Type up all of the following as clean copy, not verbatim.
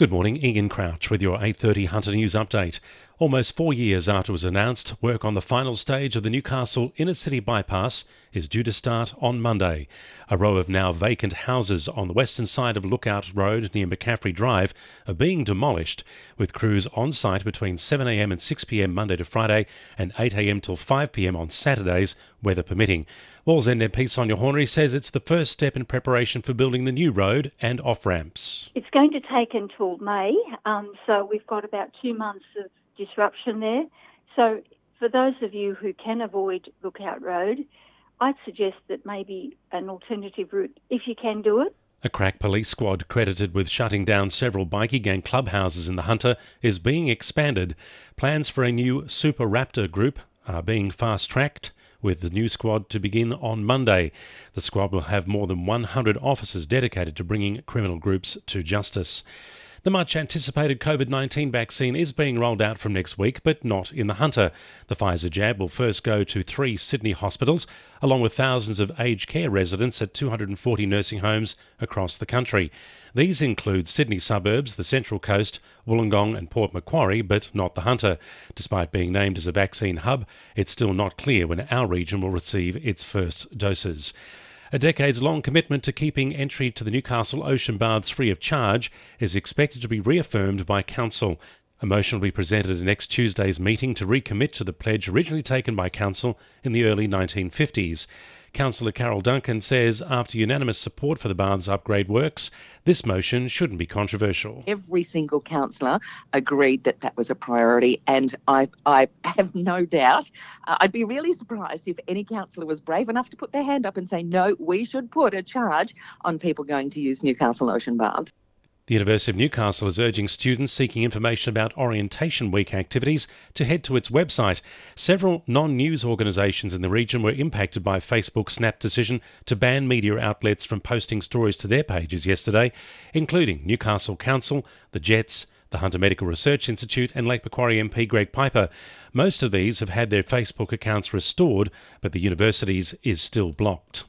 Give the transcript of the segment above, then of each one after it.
Good morning, Ian Crouch with your 8:30 Hunter News update. Almost 4 years after it was announced, work on the final stage of the Newcastle inner city bypass is due to start on Monday. A row of now vacant houses on the western side of Lookout Road near McCaffrey Drive are being demolished, with crews on site between 7am and 6pm Monday to Friday and 8am till 5pm on Saturdays, weather permitting. Wall's End MP Sonia Hornery says it's the first step in preparation for building the new road and off-ramps. It's going to take until May, so we've got about 2 months of disruption there. So for those of you who can avoid Lookout Road, I'd suggest that maybe an alternative route, if you can do it. A crack police squad credited with shutting down several bikie gang clubhouses in the Hunter is being expanded. Plans for a new Super Raptor group are being fast-tracked, with the new squad to begin on Monday. The squad will have more than 100 officers dedicated to bringing criminal groups to justice. The much-anticipated COVID-19 vaccine is being rolled out from next week, but not in the Hunter. The Pfizer jab will first go to 3 Sydney hospitals, along with thousands of aged care residents at 240 nursing homes across the country. These include Sydney suburbs, the Central Coast, Wollongong and Port Macquarie, but not the Hunter. Despite being named as a vaccine hub, it's still not clear when our region will receive its first doses. A decades-long commitment to keeping entry to the Newcastle ocean baths free of charge is expected to be reaffirmed by Council. A motion will be presented at next Tuesday's meeting to recommit to the pledge originally taken by Council in the early 1950s. Councillor Carol Duncan says after unanimous support for the baths upgrade works, this motion shouldn't be controversial. Every single councillor agreed that that was a priority, and I have no doubt. I'd be really surprised if any councillor was brave enough to put their hand up and say, no, we should put a charge on people going to use Newcastle ocean baths. The University of Newcastle is urging students seeking information about Orientation Week activities to head to its website. Several non-news organisations in the region were impacted by Facebook's snap decision to ban media outlets from posting stories to their pages yesterday, including Newcastle Council, the Jets, the Hunter Medical Research Institute and Lake Macquarie MP Greg Piper. Most of these have had their Facebook accounts restored, but the university's is still blocked.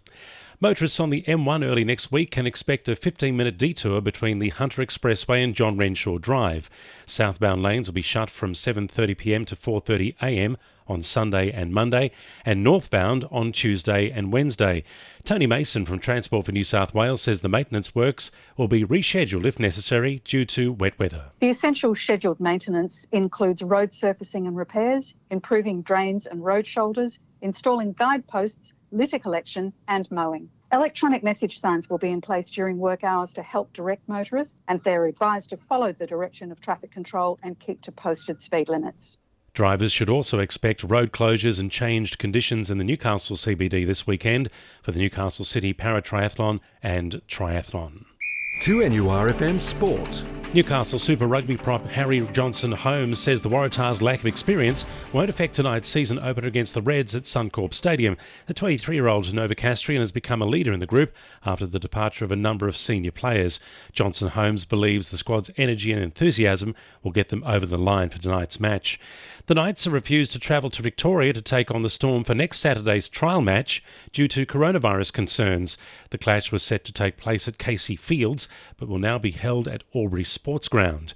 Motorists on the M1 early next week can expect a 15-minute detour between the Hunter Expressway and John Renshaw Drive. Southbound lanes will be shut from 7:30pm to 4:30am on Sunday and Monday, and northbound on Tuesday and Wednesday. Tony Mason from Transport for New South Wales says the maintenance works will be rescheduled if necessary due to wet weather. The essential scheduled maintenance includes road surfacing and repairs, improving drains and road shoulders, installing guideposts, litter collection and mowing. Electronic message signs will be in place during work hours to help direct motorists, and they're advised to follow the direction of traffic control and keep to posted speed limits. Drivers should also expect road closures and changed conditions in the Newcastle CBD this weekend for the Newcastle City Paratriathlon and Triathlon. 2NURFM Sport. Newcastle Super Rugby prop Harry Johnson-Holmes says the Waratahs' lack of experience won't affect tonight's season opener against the Reds at Suncorp Stadium. The 23-year-old Novocastrian has become a leader in the group after the departure of a number of senior players. Johnson-Holmes believes the squad's energy and enthusiasm will get them over the line for tonight's match. The Knights have refused to travel to Victoria to take on the Storm for next Saturday's trial match due to coronavirus concerns. The clash was set to take place at Casey Fields, but will now be held at Albury Sports Ground.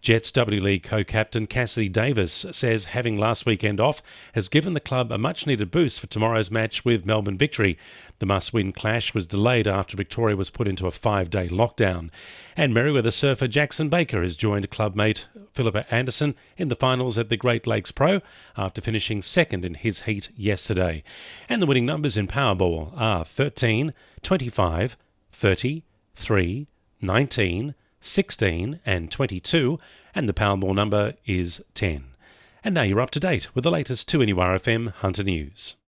Jets W League co-captain Cassidy Davis says having last weekend off has given the club a much-needed boost for tomorrow's match with Melbourne Victory. The must-win clash was delayed after Victoria was put into a 5-day lockdown. And Merriweather surfer Jackson Baker has joined clubmate Philippa Anderson in the finals at the Great Lakes Pro after finishing second in his heat yesterday. And the winning numbers in Powerball are 13, 25, 30, 3, 19, 16 and 22, and the Powerball number is 10. And now you're up to date with the latest 2NURFM Hunter News.